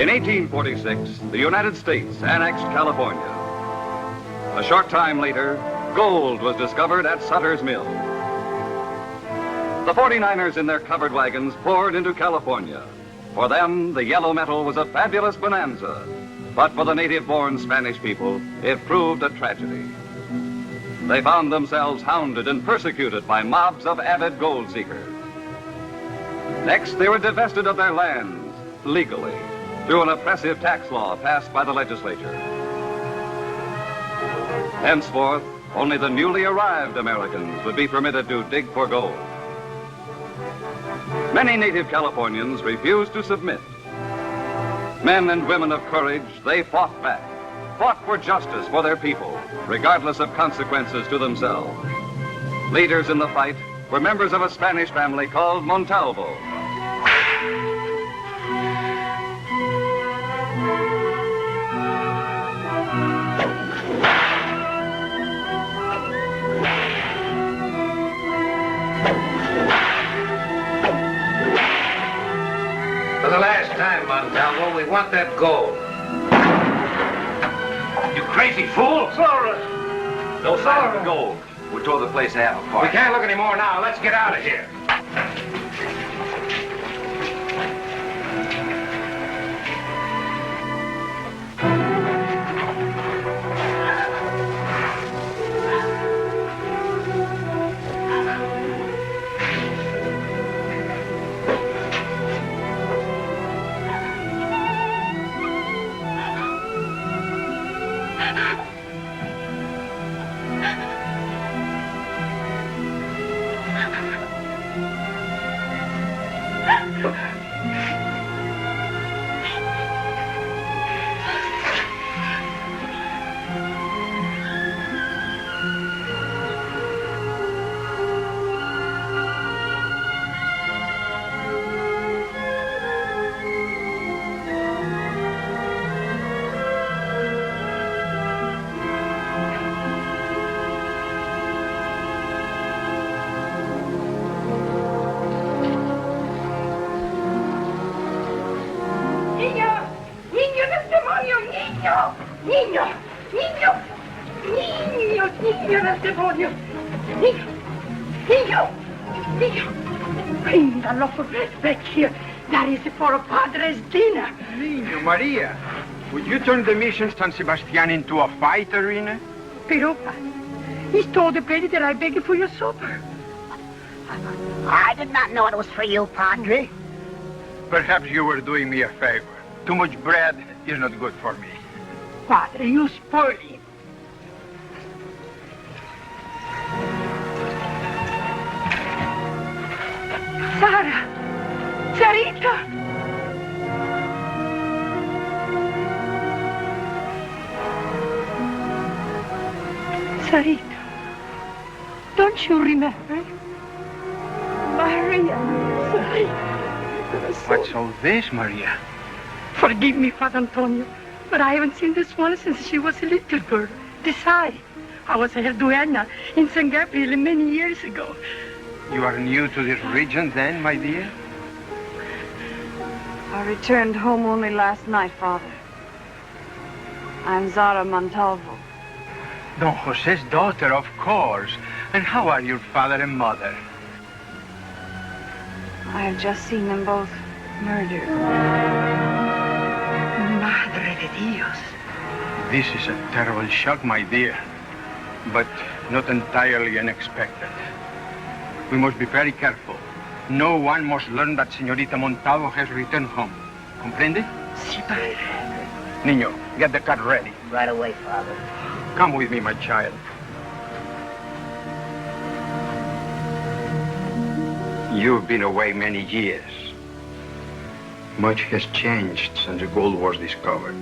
In 1846, the United States annexed California. A short time later, gold was discovered at Sutter's Mill. The 49ers in their covered wagons poured into California. For them, the yellow metal was a fabulous bonanza. But for the native-born Spanish people, it proved a tragedy. They found themselves hounded and persecuted by mobs of avid gold seekers. Next, they were divested of their lands, legally, through an oppressive tax law passed by the legislature. Henceforth, only the newly arrived Americans would be permitted to dig for gold. Many native Californians refused to submit. Men and women of courage, they fought back, fought for justice for their people, regardless of consequences to themselves. Leaders in the fight were members of a Spanish family called Montalvo. For the last time, Montalvo, we want that gold. You crazy fool! Flora! No sign of gold. We tore the place out apart. We can't look anymore now. Let's get out of here. Back here. That is for a padre's dinner. Niño, Maria, would you turn the mission San Sebastian into a fight arena? Piropa, he stole the penny that I begged for your supper. I did not know it was for you, Padre. Perhaps you were doing me a favor. Too much bread is not good for me. Padre, you spoil him. Sarah! Sarita! Sarita, don't you remember? Maria, Sarita. What's all this, Maria? Forgive me, Father Antonio, but I haven't seen this one since she was a little girl. Besides, I was her dueña in San Gabriel many years ago. You are new to this region then, my dear? I returned home only last night, Father. I'm Zara Montalvo. Don Jose's daughter, of course. And how are your father and mother? I have just seen them both murdered. Madre de Dios. This is a terrible shock, my dear, but not entirely unexpected. We must be very careful. No one must learn that Señorita Montalvo has returned home. Comprende? Si, padre. Niño, get the cart ready. Right away, Father. Come with me, my child. You've been away many years. Much has changed since the gold was discovered.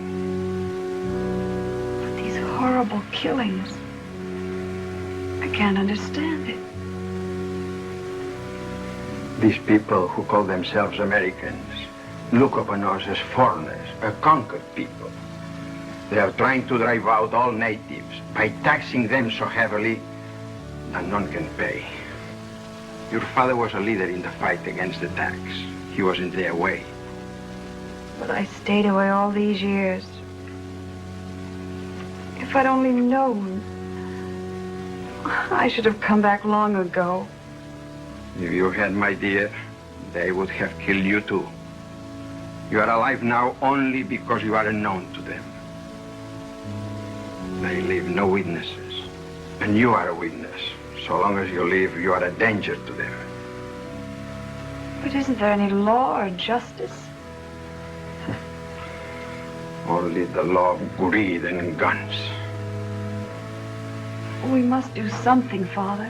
But these horrible killings, I can't understand it. These people who call themselves Americans look upon us as foreigners, a conquered people. They are trying to drive out all natives by taxing them so heavily that none can pay. Your father was a leader in the fight against the tax. He was in their way. But I stayed away all these years. If I'd only known, I should have come back long ago. If you had, my dear, they would have killed you too. You are alive now only because you are unknown to them. They leave no witnesses, and you are a witness. So long as you live, you are a danger to them. But isn't there any law or justice? Only the law of greed and guns. We must do something, Father.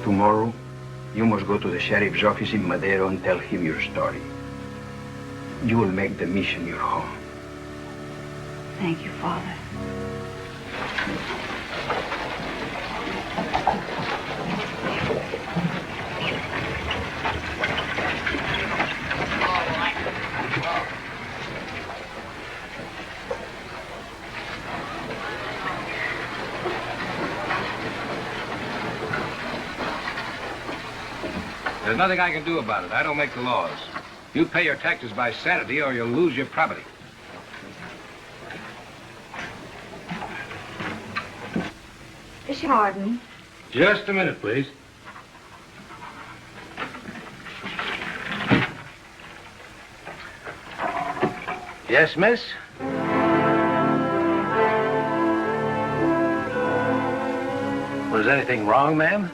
Tomorrow, you must go to the sheriff's office in Madero and tell him your story. You will make the mission your home. Thank you, Father. There's nothing I can do about it. I don't make the laws. You pay your taxes by Saturday or you'll lose your property. Is your pardon? Just a minute, please. Yes, miss? Was anything wrong, ma'am?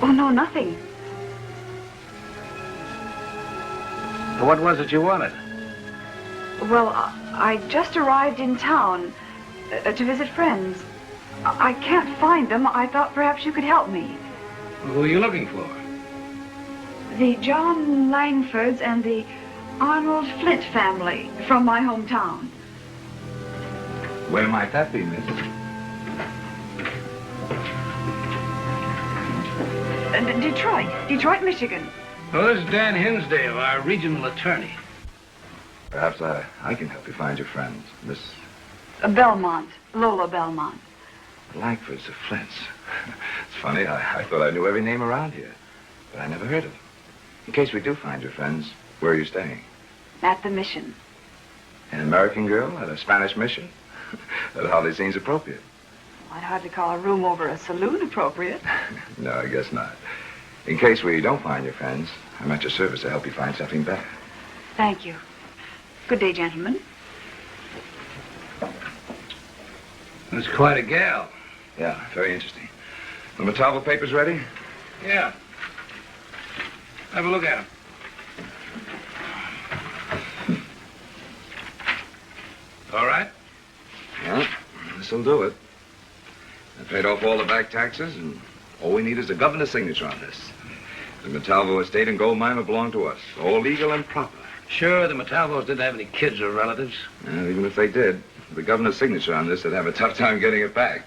Oh, no, nothing. What was it you wanted? Well, I just arrived in town to visit friends. I can't find them. I thought perhaps you could help me. Who are you looking for? The John Langfords and the Arnold Flint family from my hometown. Where might that be, miss? Detroit, Michigan. Well, this is Dan Hinsdale, our regional attorney. Perhaps I can help you find your friends, Miss Belmont, Lola Belmont. Langford's of Flints. It's funny, I thought I knew every name around here, but I never heard of them. In case we do find your friends, where are you staying? At the mission. An American girl at a Spanish mission? That hardly seems appropriate. I'd hardly call a room over a saloon appropriate. No, I guess not. In case we don't find your friends, I'm at your service to help you find something better. Thank you. Good day, gentlemen. That's quite a gal. Yeah, very interesting. The Montalvo papers ready? Yeah. Have a look at them. All right? Yeah, this'll do it. I paid off all the back taxes, and all we need is the governor's signature on this. The Montalvo estate and gold mine will belong to us, all legal and proper. Sure, the Montalvos didn't have any kids or relatives. Even if they did, the governor's signature on this would have a tough time getting it back.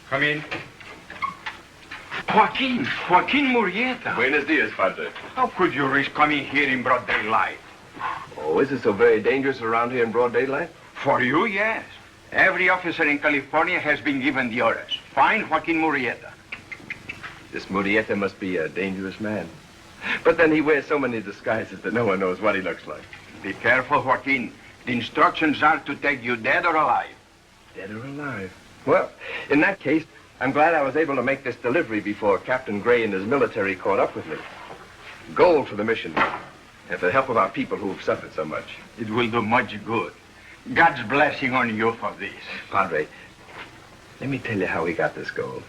Come in. Joaquin Murrieta. Buenos dias, Padre. How could you risk coming here in broad daylight? Oh, is it so very dangerous around here in broad daylight? For you, yes. Every officer in California has been given the orders. Find Joaquin Murrieta. This Murrieta must be a dangerous man. But then he wears so many disguises that no one knows what he looks like. Be careful, Joaquin. The instructions are to take you dead or alive. Dead or alive? Well, in that case, I'm glad I was able to make this delivery before Captain Gray and his military caught up with me. Gold for the mission, and for the help of our people who have suffered so much. It will do much good. God's blessing on you for this. Padre, let me tell you how we got this gold.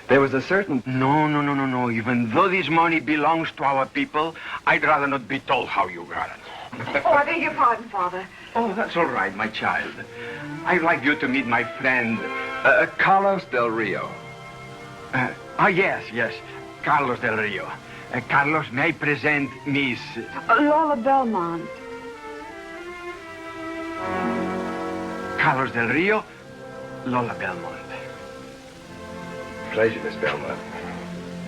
There was a certain... No. Even though this money belongs to our people, I'd rather not be told how you got it. Oh, I beg your pardon, Father. Oh, that's all right, my child. I'd like you to meet my friend, Carlos del Rio. Yes. Carlos del Rio. Carlos, may I present Miss... Lola Belmont. Carlos del Rio, Lola Belmont. Pleasure, Miss Belmont.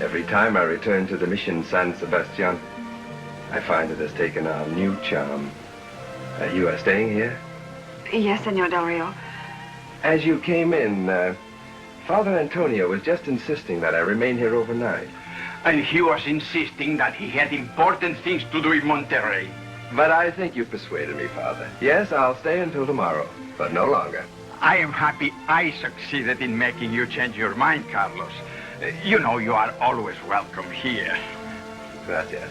Every time I return to the Mission San Sebastian, I find it has taken on new charm. You are staying here? Yes, Senor del Rio. As you came in, Father Antonio was just insisting that I remain here overnight. And he was insisting that he had important things to do in Monterrey. But I think you've persuaded me, Father. Yes, I'll stay until tomorrow, but no longer. I am happy I succeeded in making you change your mind, Carlos. You know you are always welcome here. Gracias.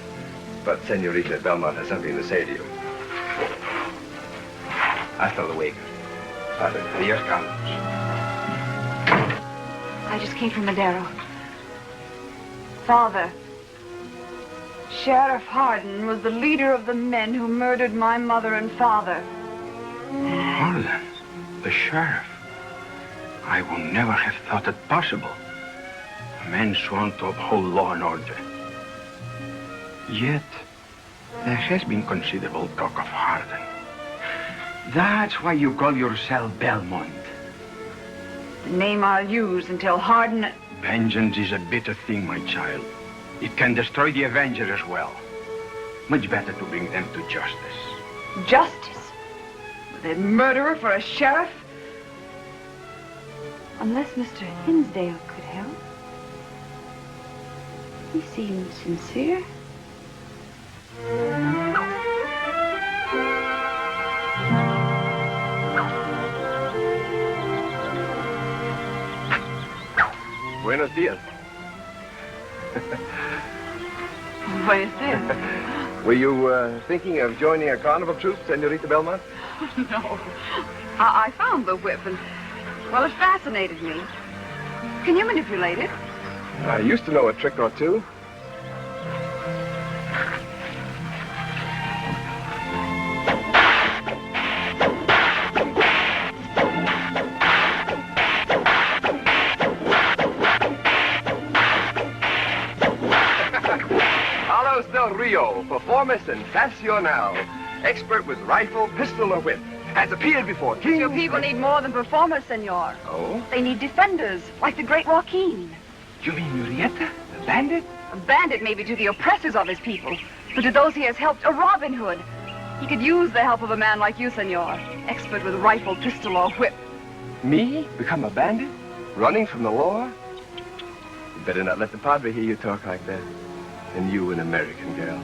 But Senorita Belmont has something to say to you. Hasta luego. Father. Adios, Carlos. I just came from Madero. Father, Sheriff Hardin was the leader of the men who murdered my mother and father. Hardin? The sheriff? I would never have thought it possible. A man sworn to uphold law and order. Yet, there has been considerable talk of Hardin. That's why you call yourself Belmont. The name I'll use until Hardin... Vengeance is a bitter thing, my child. It can destroy the avenger as well. Much better to bring them to justice. Justice? With a murderer for a sheriff? Unless Mr. Hinsdale could help. He seems sincere. Buenos dias. Buenos dias. Were you thinking of joining a carnival troupe, Senorita Belmont? No. I found the whip and, well, it fascinated me. Can you manipulate it? I used to know a trick or two. Rio, performer sensacional, expert with rifle, pistol, or whip, has appeared before kings. Your people need more than performers, senor. Oh? They need defenders, like the great Joaquin. You mean Murrieta, the bandit? A bandit maybe to the oppressors of his people, but to those he has helped, a Robin Hood. He could use the help of a man like you, senor, expert with rifle, pistol, or whip. Me? Become a bandit? Running from the law? You better not let the padre hear you talk like that. And you, an American girl.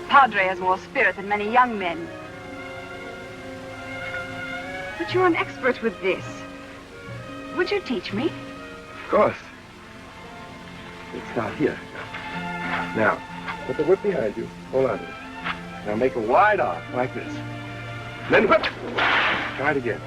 Padre has more spirit than many young men. But you're an expert with this. Would you teach me? Of course. Let's start here. Now, put the whip behind you. Hold on to it. Now make a wide arc like this. Then whip. Try it again.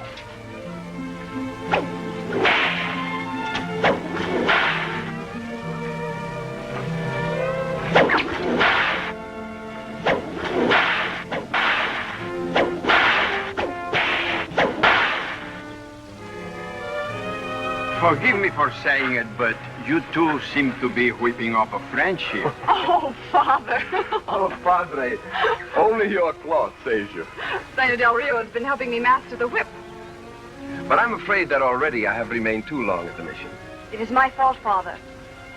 Forgive me for saying it, but you two seem to be whipping up a friendship. Oh, Father. Oh, Padre, only your cloth saves you. Senor Del Rio has been helping me master the whip. But I'm afraid that already I have remained too long at the mission. It is my fault, Father.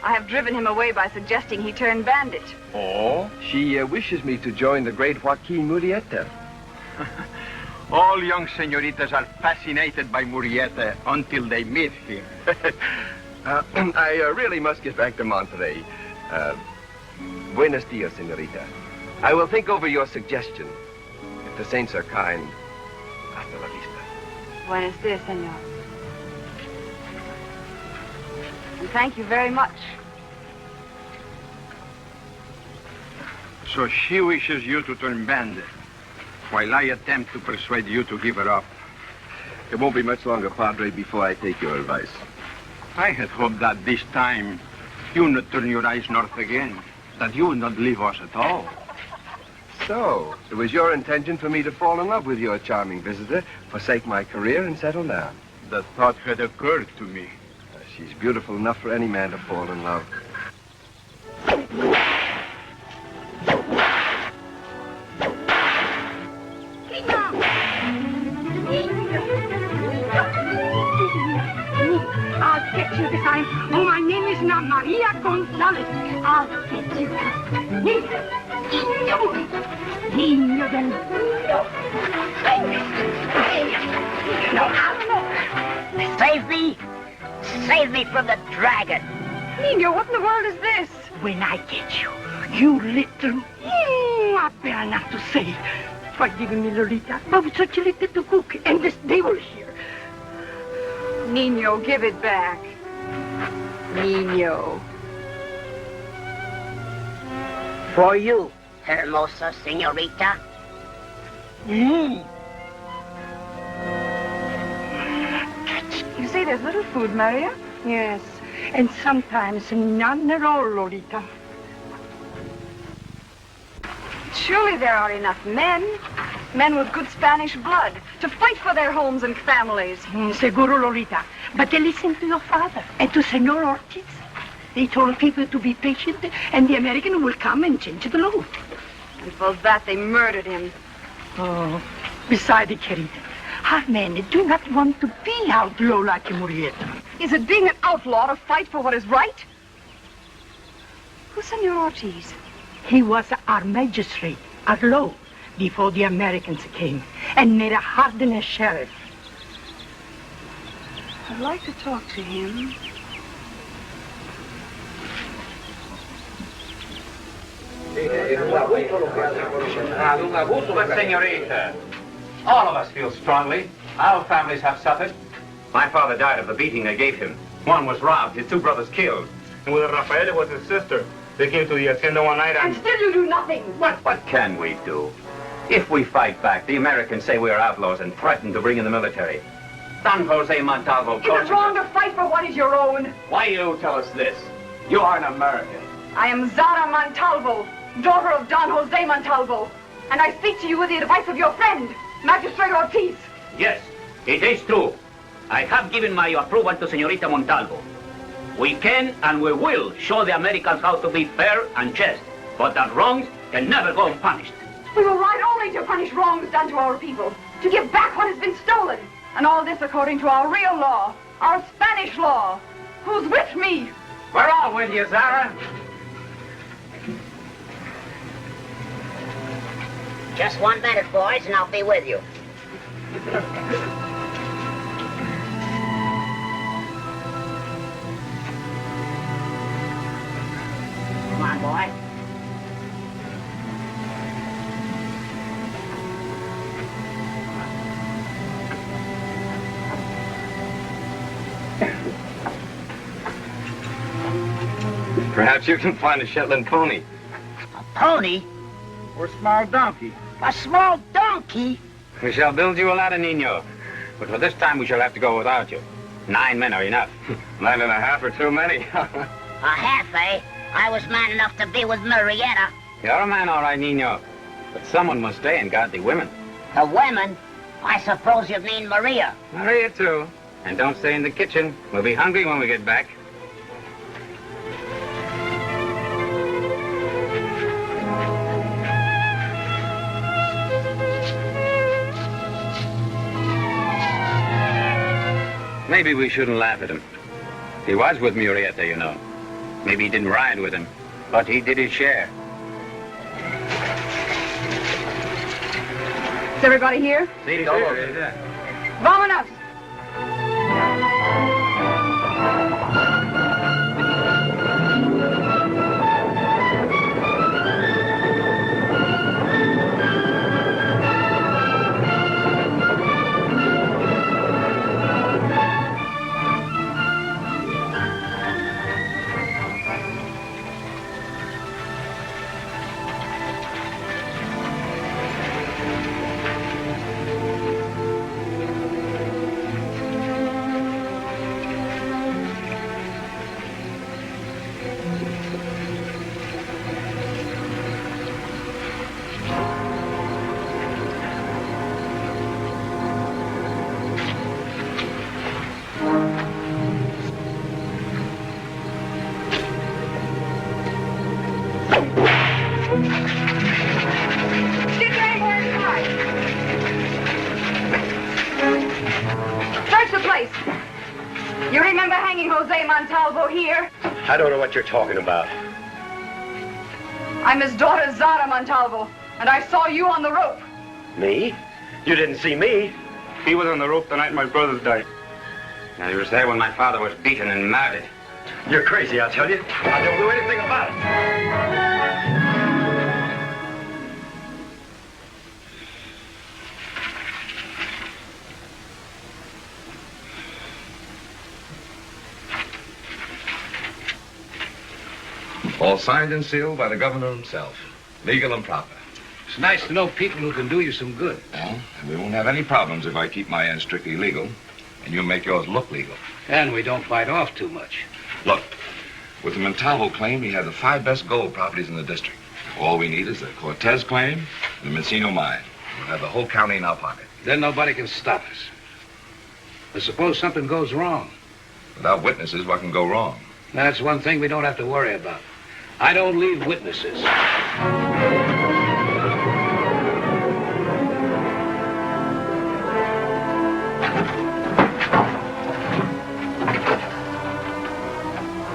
I have driven him away by suggesting he turn bandit. Oh? She wishes me to join the great Joaquin Murrieta. All young senoritas are fascinated by Murrieta until they meet him. I really must get back to Monterrey. Buenos dias, senorita. I will think over your suggestion. If the saints are kind, hasta la vista. Buenos dias, senor. And thank you very much. So she wishes you to turn bandit, while I attempt to persuade you to give her up. It won't be much longer, Padre, before I take your advice. I had hoped that this time you would not turn your eyes north again, that you would not leave us at all. So, it was your intention for me to fall in love with your charming visitor, forsake my career, and settle down. the thought had occurred to me. She's beautiful enough for any man to fall in love. I'll get you this time. Oh, my name is not Maria Gonzalez. I'll get you. Niño del mundo. No, save me. Save me from the dragon. Nino, what in the world is this? When I get you, you little... I better not to say. Forgive me, Lolita, but with such a little cook and this devil here. Nino, give it back. Nino. For you, Hermosa Senorita. You say there's little food, Maria? Yes, and sometimes none at all, Lolita. Surely there are enough men with good Spanish blood, to fight for their homes and families. Seguro, Lolita. But they listen to your father and to Senor Ortiz. They told people to be patient, and the American will come and change the law. And for that, they murdered him. Oh, besides, querida, our men do not want to be outlaw like Murieta. Is it being an outlaw to fight for what is right? Who's Senor Ortiz? He was our magistrate, our law, before the Americans came, and made a hardened sheriff. I'd like to talk to him. But, senorita, all of us feel strongly. Our families have suffered. My father died of the beating they gave him. One was robbed, his two brothers killed. And with Rafael was his sister. They came to the hacienda one night And still you do nothing. What can we do? If we fight back, the Americans say we are outlaws and threaten to bring in the military. Don Jose Montalvo Is it wrong to fight for what is your own? Why you tell us this? You are an American. I am Zara Montalvo, daughter of Don Jose Montalvo, and I speak to you with the advice of your friend, Magistrate Ortiz. Yes, it is true. I have given my approval to Senorita Montalvo. We can and we will show the Americans how to be fair and just, but that wrongs can never go unpunished. We will ride only to punish wrongs done to our people, to give back what has been stolen, and all this according to our real law, our Spanish law. Who's with me? We're all with you, Zara. Just 1 minute, boys, and I'll be with you. Come on, boy. Perhaps you can find a Shetland pony. A pony? or small donkey. A small donkey? We shall build you a ladder, Nino. But for this time, we shall have to go without you. 9 men are enough. 9.5 are too many. A half, eh? I was man enough to be with Marietta. You're a man, all right, Nino. But someone must stay and guard the women. The women? I suppose you mean Maria. Maria, too. And don't stay in the kitchen. We'll be hungry when we get back. Maybe we shouldn't laugh at him. He was with Murieta, you know. Maybe he didn't ride with him, but he did his share. Is everybody here? Vámonos! You remember hanging Jose Montalvo here? I don't know what you're talking about. I'm his daughter, Zara Montalvo, and I saw you on the rope. Me? You didn't see me. He was on the rope the night my brothers died. Now, he was there when my father was beaten and murdered. You're crazy, I'll tell you. I don't know anything about it. All signed and sealed by the governor himself. Legal and proper. It's nice to know people who can do you some good. Well, and we won't have any problems if I keep my end strictly legal, and you make yours look legal. And we don't bite off too much. Look, with the Montalvo claim, we have the 5 best gold properties in the district. All we need is the Cortez claim and the Messino mine. We'll have the whole county in our pocket. Then nobody can stop us. But suppose something goes wrong. Without witnesses, what can go wrong? That's one thing we don't have to worry about. I don't leave witnesses.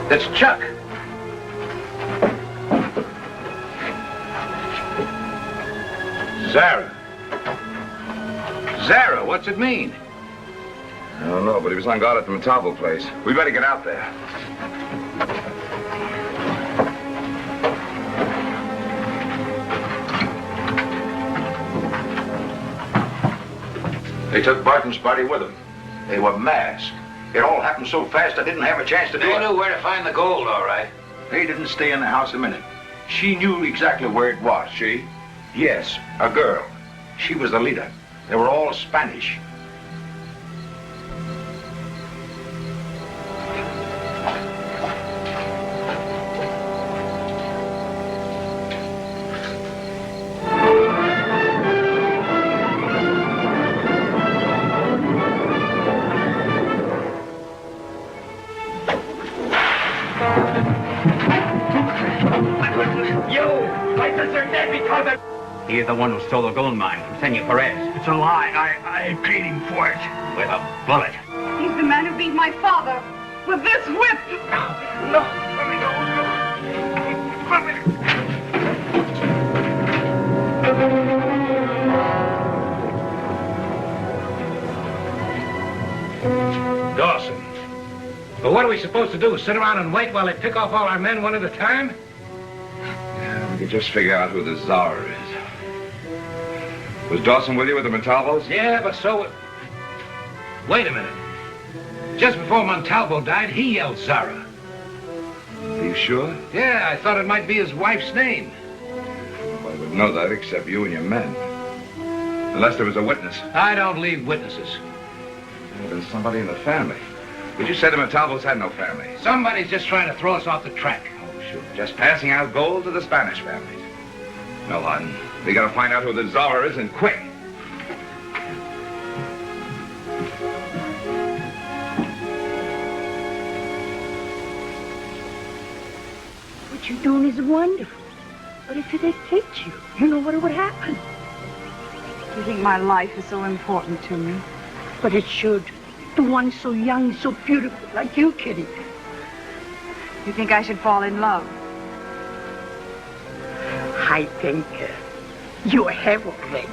It's Chuck. Zara. Zara, what's it mean? I don't know, but he was on guard at the Montalvo place. We better get out there. They took Barton's body with them. They were masked. It all happened so fast I didn't have a chance to do it. They knew where to find the gold, all right. They didn't stay in the house a minute. She knew exactly where it was, she? Yes, a girl. She was the leader. They were all Spanish. He is the one who stole the gold mine from Senor Perez. It's a lie. I paid him for it. With a bullet. He's the man who beat my father with this whip. No, let me go. Let me. Dawson. But what are we supposed to do? Sit around and wait while they pick off all our men one at a time? Yeah, we could just figure out who the czar is. Was Dawson with you with the Montalvos? Yeah, but so... Wait a minute. Just before Montalvo died, he yelled Zara. Are you sure? Yeah, I thought it might be his wife's name. Nobody would know that except you and your men. Unless there was a witness. I don't leave witnesses. Well, there's somebody in the family. But you said the Montalvos had no family. Somebody's just trying to throw us off the track. Oh, sure. Just passing out gold to the Spanish families. No, Hutton. We gotta find out who the czar is, and quick. What you're doing is wonderful. But if it hit you, you know what would happen. You think my life is so important to me? But it should. The one so young, so beautiful, like you, Kitty. You think I should fall in love? I think you have already.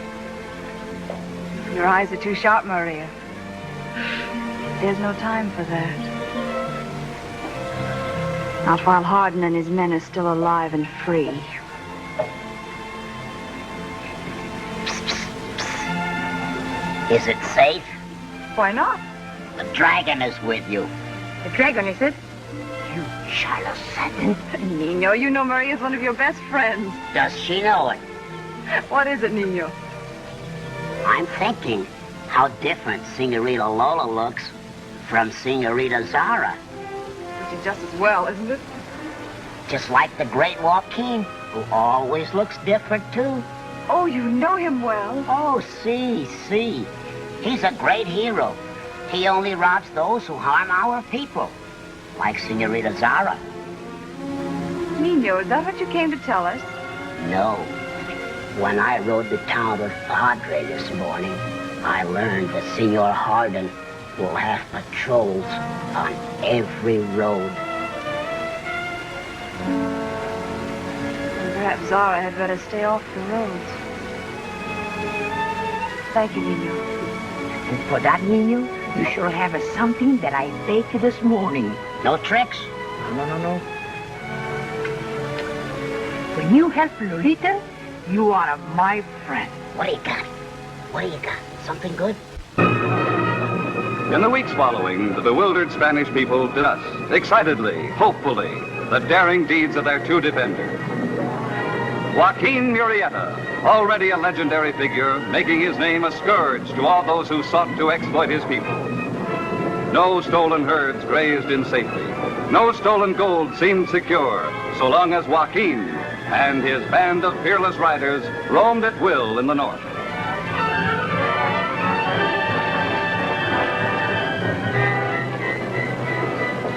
Your eyes are too sharp, Maria. There's no time for that. Not while Hardin and his men are still alive and free. Is it safe? Why not? The dragon is with you. The dragon, is it? You charlatan. Nino, you know Maria's one of your best friends. Does she know it? What is it, Nino? I'm thinking how different Senorita Lola looks from Senorita Zara. She's just as well, isn't it? Just like the great Joaquin, who always looks different, too. Oh, you know him well. Oh, see. He's a great hero. He only robs those who harm our people, like Senorita Zara. Nino, is that what you came to tell us? No. When I rode the town with Padre this morning, I learned that Senor Hardin We'll have patrols on every road. Perhaps Zara had better stay off the roads. Thank you, Nino. And for that, Nino, you shall have something that I baked this morning. No tricks? No. When you help Lolita, you are my friend. What do you got? Something good? In the weeks following, the bewildered Spanish people discussed, excitedly, hopefully, the daring deeds of their two defenders. Joaquin Murrieta, already a legendary figure, making his name a scourge to all those who sought to exploit his people. No stolen herds grazed in safety. No stolen gold seemed secure, so long as Joaquin and his band of fearless riders roamed at will in the north.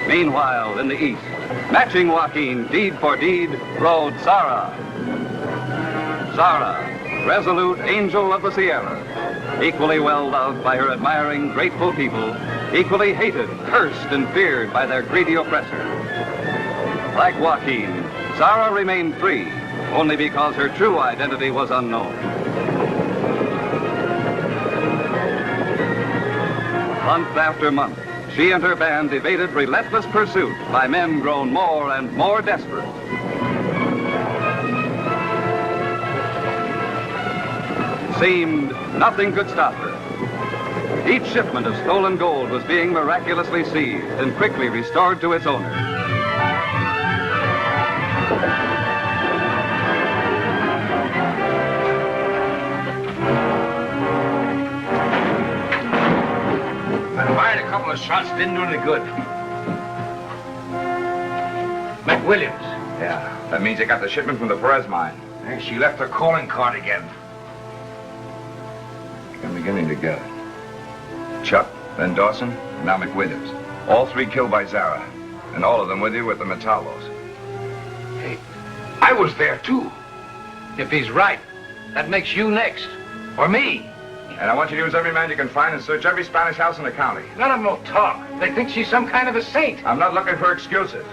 Meanwhile, in the east, matching Joaquin deed for deed, rode Zara. Zara, resolute angel of the Sierra, equally well loved by her admiring, grateful people, equally hated, cursed, and feared by their greedy oppressor. Like Joaquin, Zara remained free, only because her true identity was unknown. Month after month, she and her band evaded relentless pursuit by men grown more and more desperate. Seemed nothing could stop her. Each shipment of stolen gold was being miraculously seized and quickly restored to its owner. I fired a couple of shots, didn't do any good. McWilliams. Yeah, that means they got the shipment from the Perez mine. Hey, she left her calling card again. I'm beginning to get it. Chuck, then Dawson, now McWilliams. All three killed by Zara. And all of them with you with the Montalvos. Hey, I was there too. If he's right, that makes you next. Or me. And I want you to use every man you can find and search every Spanish house in the county. None of them will talk. They think she's some kind of a saint. I'm not looking for excuses.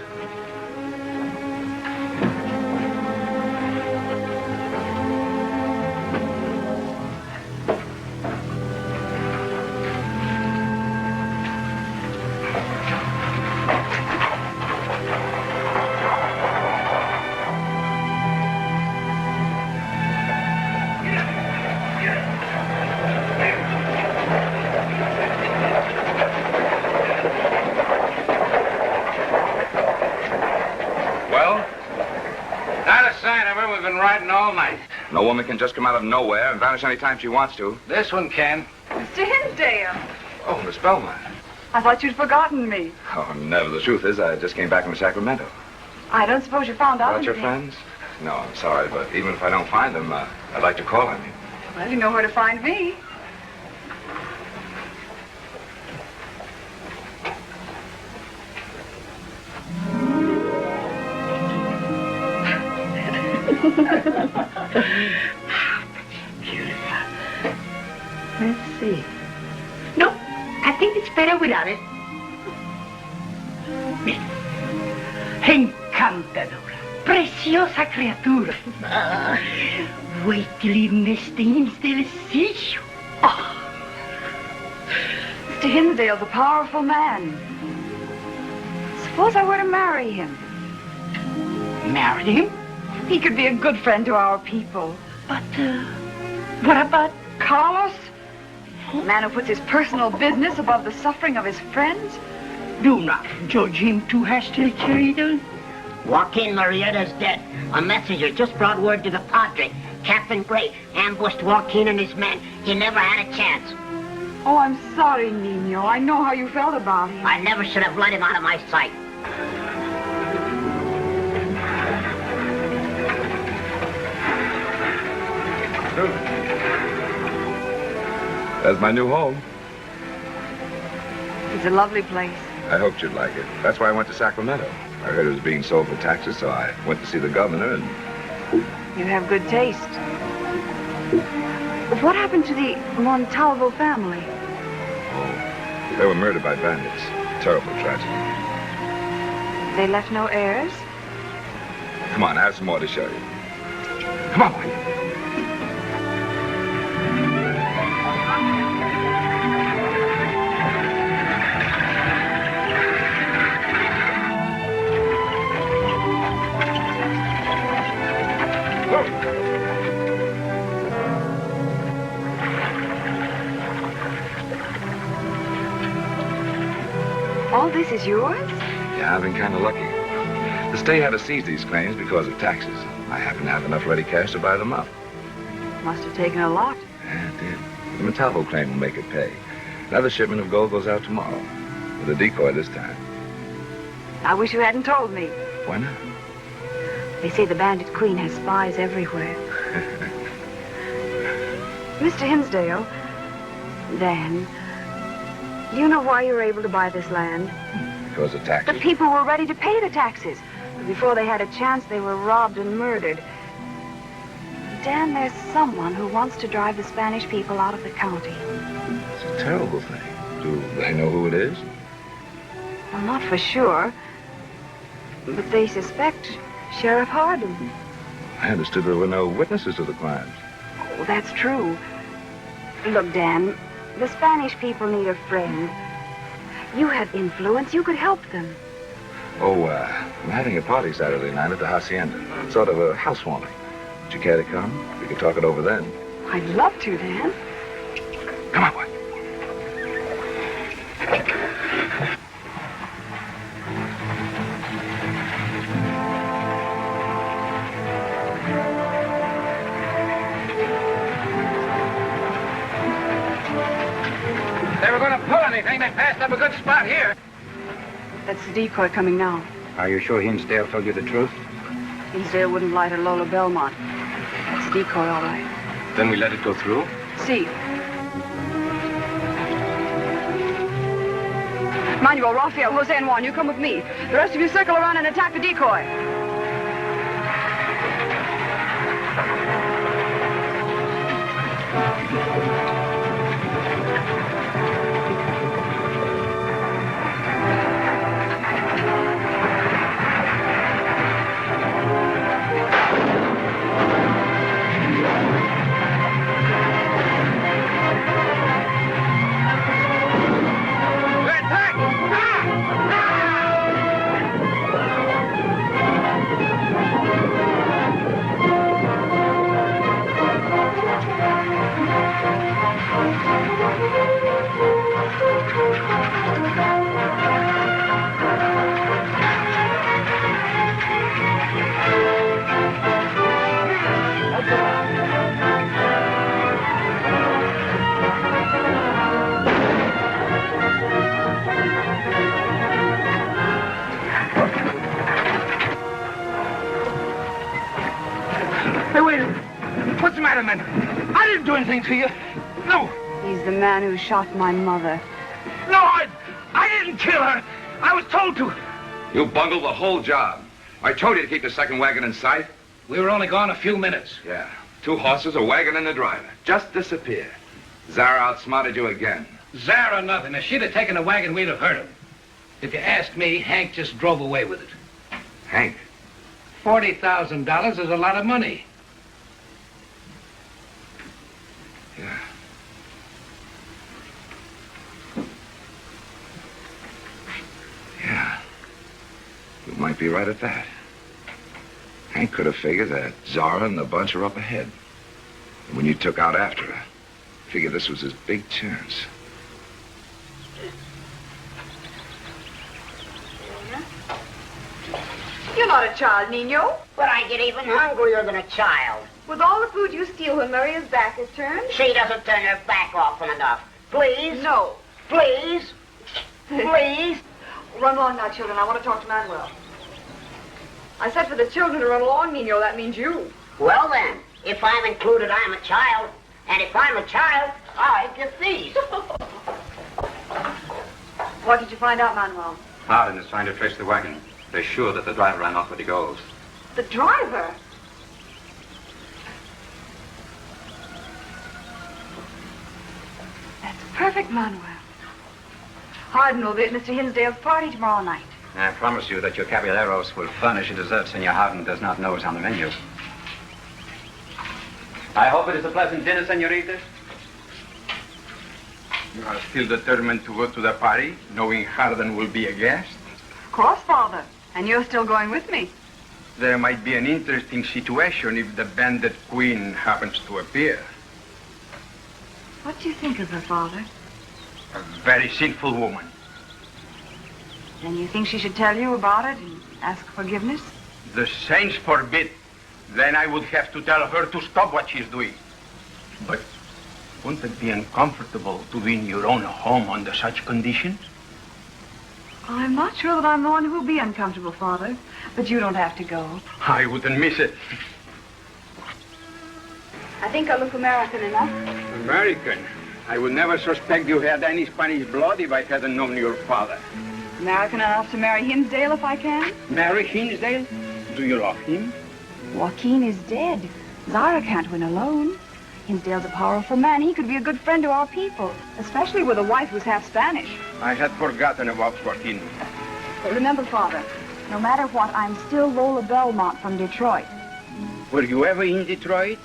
No woman can just come out of nowhere and vanish any time she wants to. This one can. Mr. Hinsdale. Oh, Miss Belmont. I thought you'd forgotten me. Oh, never. The truth is, I just came back from Sacramento. I don't suppose you found out About your anything. friends? No, I'm sorry, but even if I don't find them, I'd like to call on you. Well, you know where to find me. Beautiful. Let's see. No, I think it's better without it. Encantadora. Preciosa criatura. Wait till Ernestine's delicioso. Oh. Mr. Hinsdale's a powerful man. Suppose I were to marry him. Marry him? He could be a good friend to our people. But, what about Carlos? A man who puts his personal business above the suffering of his friends? Do not judge him too hastily, querido. Joaquin Murrieta's dead. A messenger just brought word to the Padre. Captain Gray ambushed Joaquin and his men. He never had a chance. Oh, I'm sorry, Nino. I know how you felt about him. I never should have let him out of my sight. That's my new home. It's a lovely place. I hoped you'd like it. That's why I went to Sacramento. I heard it was being sold for taxes, so I went to see the governor and... You have good taste. What happened to the Montalvo family? They were murdered by bandits. Terrible tragedy. They left no heirs? Come on, I have some more to show you. Come on, boy. All this is yours? Yeah, I've been kind of lucky. The state had to seize these claims because of taxes. I happen to have enough ready cash to buy them up. Must have taken a lot. Yeah, it did. The Montalvo claim will make it pay. Another shipment of gold goes out tomorrow. With a decoy this time. I wish you hadn't told me. Why not? They say the Bandit Queen has spies everywhere. Mr. Hinsdale, Dan, you know why you were able to buy this land? Because of taxes? The people were ready to pay the taxes. But before they had a chance, they were robbed and murdered. Dan, there's someone who wants to drive the Spanish people out of the county. It's a terrible thing. Do they know who it is? Well, not for sure. But they suspect Sheriff Hardin. I understood there were no witnesses to the crimes. Oh, that's true. Look, Dan, the Spanish people need a friend. You have influence. You could help them. Oh, I'm having a party Saturday night at the Hacienda. Sort of a housewarming. Would you care to come? We could talk it over then. I'd love to, Dan. Come on, boy. If they were going to pull anything, they passed up a good spot here. That's the decoy coming now. Are you sure Hinsdale told you the truth? Hinsdale wouldn't lie to Lola Belmont. That's the decoy, all right. Then we let it go through? See. Manuel, Rafael, Jose, and Juan, you come with me. The rest of you circle around and attack the decoy. I didn't do anything to you. No. He's the man who shot my mother. No, I didn't kill her. I was told to. You bungled the whole job. I told you to keep the second wagon in sight. We were only gone a few minutes. Yeah. 2 horses, a wagon, and a driver. Just disappeared. Zara outsmarted you again. Zara, nothing. If she'd have taken the wagon, we'd have hurt him. If you ask me, Hank just drove away with it. Hank? $40,000 is a lot of money. Yeah. Yeah. You might be right at that. Hank could have figured that Zara and the bunch are up ahead. And when you took out after her, figured this was his big chance. You're not a child, Nino. But I get even hungrier than a child. With all the food you steal when Maria's back is turned? She doesn't turn her back often enough. Please? No. Please? Please? Run along now, children. I want to talk to Manuel. I said for the children to run along, Nino. That means you. Well, then, if I'm included, I'm a child. And if I'm a child, I'm deceased. What did you find out, Manuel? Hardin is trying to trace the wagon. They're sure that the driver ran off where he goes. The driver? That's perfect, Manuel. Hardin will be at Mr. Hinsdale's party tomorrow night. I promise you that your caballeros will furnish a dessert Senor Hardin does not know is on the menu. I hope it is a pleasant dinner, senoritas. You are still determined to go to the party, knowing Hardin will be a guest? Of course, Father. And you're still going with me. There might be an interesting situation if the Bandit Queen happens to appear. What do you think of her, Father? A very sinful woman. Then you think she should tell you about it and ask forgiveness? The saints forbid. Then I would have to tell her to stop what she's doing. But wouldn't it be uncomfortable to be in your own home under such conditions? I'm not sure that I'm the one who'll be uncomfortable, Father. But you don't have to go. I wouldn't miss it. I think I look American enough. American? I would never suspect you had any Spanish blood if I hadn't known your father. American enough to marry Hinsdale if I can. Marry Hinsdale? Do you love him? Joaquin is dead. Zara can't win alone. Hinsdale's a powerful man. He could be a good friend to our people, especially with a wife who's half Spanish. I had forgotten about Joaquin. But remember, Father, no matter what, I'm still Lola Belmont from Detroit. Were you ever in Detroit?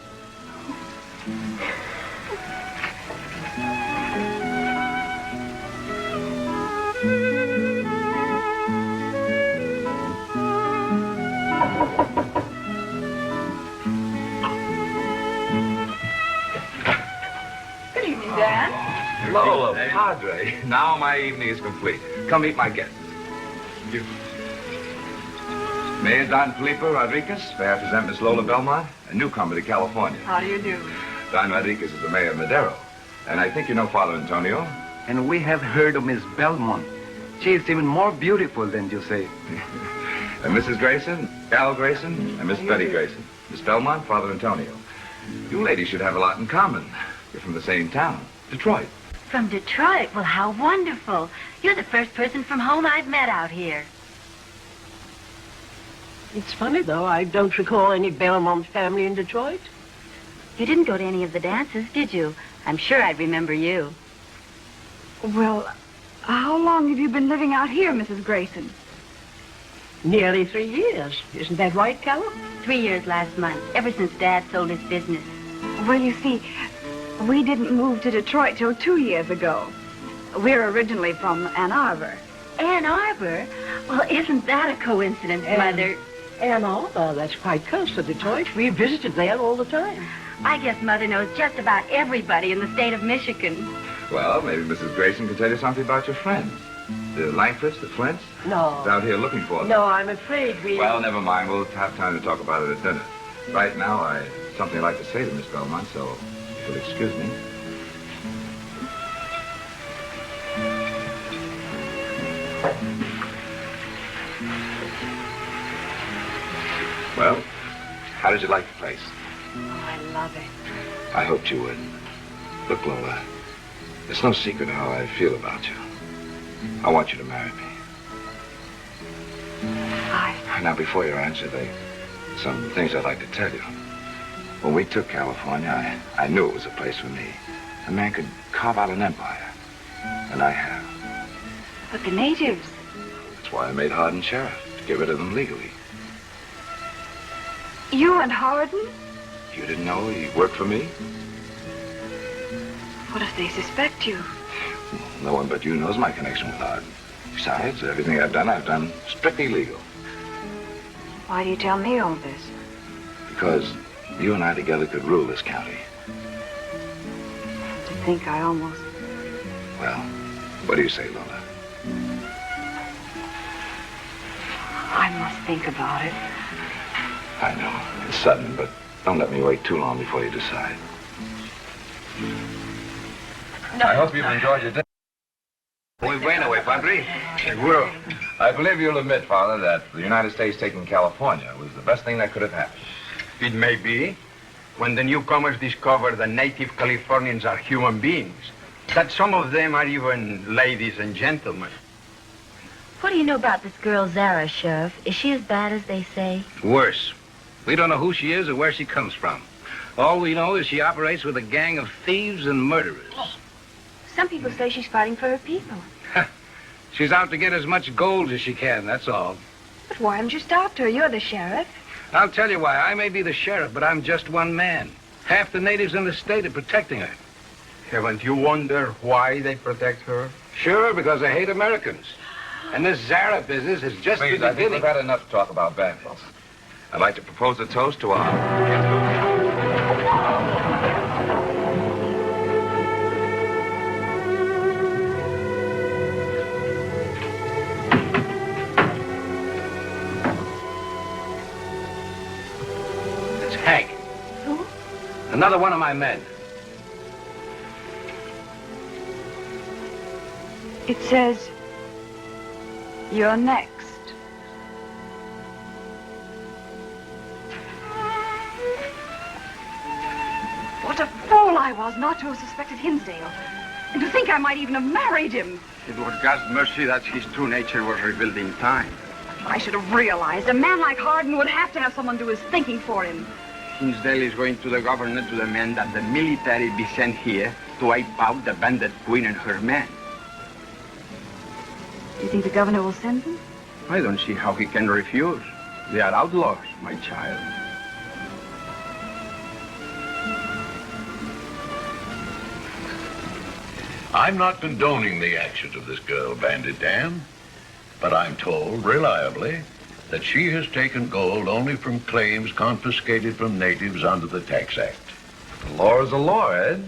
Good evening, Dan. Lola, Padre. Now my evening is complete. Come meet my guests. You. Mayor Don Felipe Rodriguez. May I present Miss Lola Belmont, a newcomer to California. How do you do? Don Rodriguez is the mayor of Madero. And I think you know Father Antonio. And we have heard of Miss Belmont. She is even more beautiful than you say. And Mrs. Grayson, Al Grayson, and Miss Betty Grayson. Miss Belmont, Father Antonio. You ladies should have a lot in common. You're from the same town, Detroit. From Detroit? Well, how wonderful. You're the first person from home I've met out here. It's funny, though. I don't recall any Belmont family in Detroit. You didn't go to any of the dances, did you? I'm sure I'd remember you. Well, how long have you been living out here, Mrs. Grayson? Nearly 3 years. Isn't that right, Carol? 3 years last month, ever since Dad sold his business. Well, you see, we didn't move to Detroit till 2 years ago. We're originally from Ann Arbor. Ann Arbor? Well, isn't that a coincidence, Mother? Ann Arbor, that's quite close to Detroit. We visited there all the time. I guess Mother knows just about everybody in the state of Michigan. Well, maybe Mrs. Grayson can tell you something about your friends. The Langfords, the Flints? No. He's out here looking for them. No, I'm afraid we... Well, never mind. We'll have time to talk about it at dinner. Right now, I have something I'd like to say to Miss Belmont, so if you'll excuse me. Well, how did you like the place? Oh, I love it. I hoped you would. Look, Lola, it's no secret how I feel about you. I want you to marry me. Now, before you answer, some things I'd like to tell you. When we took California, I knew it was a place for me. A man could carve out an empire. And I have. But the natives... That's why I made Hardin sheriff, to get rid of them legally. You and Hardin? You didn't know he worked for me? What if they suspect you? No one but you knows my connection with Hardin. Besides, everything I've done strictly legal. Why do you tell me all this? Because you and I together could rule this county. To think I almost... Well, what do you say, Lola? I must think about it. I know. It's sudden, but don't let me wait too long before you decide. No. I hope you've enjoyed your dinner. Muy bueno, Padre. Seguro. I believe you'll admit, Father, that the United States taking California was the best thing that could have happened. It may be. When the newcomers discover the native Californians are human beings, that some of them are even ladies and gentlemen. What do you know about this girl, Zara, Sheriff? Is she as bad as they say? Worse. We don't know who she is or where she comes from. All we know is she operates with a gang of thieves and murderers. Some people say she's fighting for her people. She's out to get as much gold as she can, that's all. But why haven't you stopped her? You're the sheriff. I'll tell you why. I may be the sheriff, but I'm just one man. Half the natives in the state are protecting her. Haven't you wondered why they protect her? Sure, because they hate Americans. And this Zara business is just Please, the I think beginning. we've had enough talk about bandits. I'd like to propose a toast to our... It's Hank. Who? Another one of my men. It says you're next. What a fool I was not to have suspected Hinsdale. And to think I might even have married him. It was God's mercy that his true nature was revealed in time. I should have realized a man like Hardin would have to have someone do his thinking for him. Hinsdale is going to the governor to demand that the military be sent here to wipe out the bandit queen and her men. You think the governor will send them? I don't see how he can refuse. They are outlaws, my child. I'm not condoning the actions of this girl, Bandit Dan, but I'm told reliably that she has taken gold only from claims confiscated from natives under the Tax Act. The law is the law, Ed.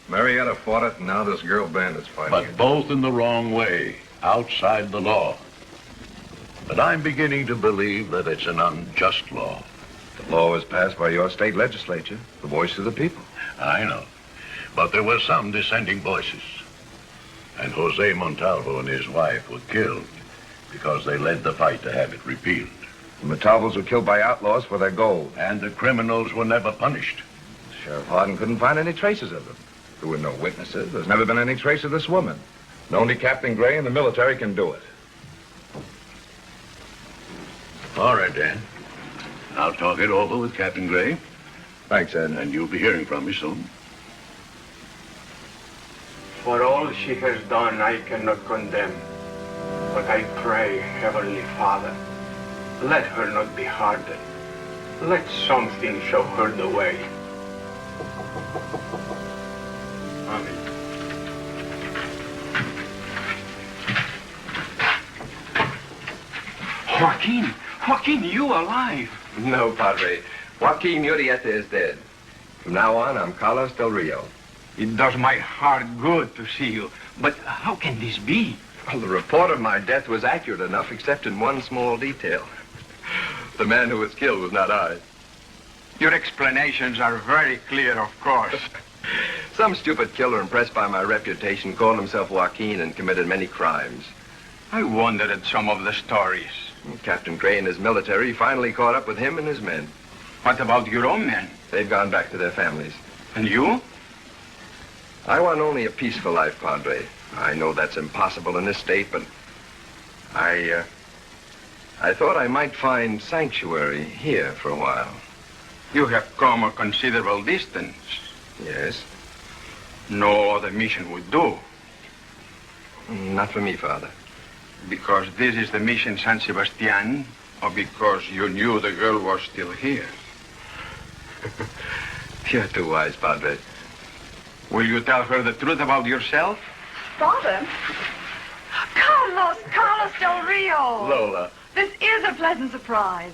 Marietta fought it, and now this girl Bandit's fighting But it. both in the wrong way, outside the law. But I'm beginning to believe that it's an unjust law. The law was passed by your state legislature, the voice of the people. I know. But there were some dissenting voices. And Jose Montalvo and his wife were killed because they led the fight to have it repealed. The Montalvos were killed by outlaws for their gold. And the criminals were never punished. Sheriff Hardin couldn't find any traces of them. There were no witnesses. There's never been any trace of this woman. And only Captain Gray and the military can do it. All right, Dan. I'll talk it over with Captain Gray. Thanks, Ed. And you'll be hearing from me soon. For all she has done, I cannot condemn. But I pray, Heavenly Father, let her not be hardened. Let something show her the way. Amen. Joaquin, you alive? No, Padre. Joaquin Murieta is dead. From now on, I'm Carlos Del Rio. It does my heart good to see you. But how can this be? Well, the report of my death was accurate enough, except in one small detail. The man who was killed was not I. Your explanations are very clear, of course. Some stupid killer impressed by my reputation called himself Joaquin and committed many crimes. I wondered at some of the stories. Captain Gray and his military finally caught up with him and his men. What about your own men? They've gone back to their families. And you? I want only a peaceful life, Padre. I know that's impossible in this state, but I thought I might find sanctuary here for a while. You have come a considerable distance. Yes. No other mission would do. Not for me, Father. Because this is the mission San Sebastian, or because you knew the girl was still here? You're too wise, Padre. Will you tell her the truth about yourself? Father? Carlos Del Rio. Lola. This is a pleasant surprise.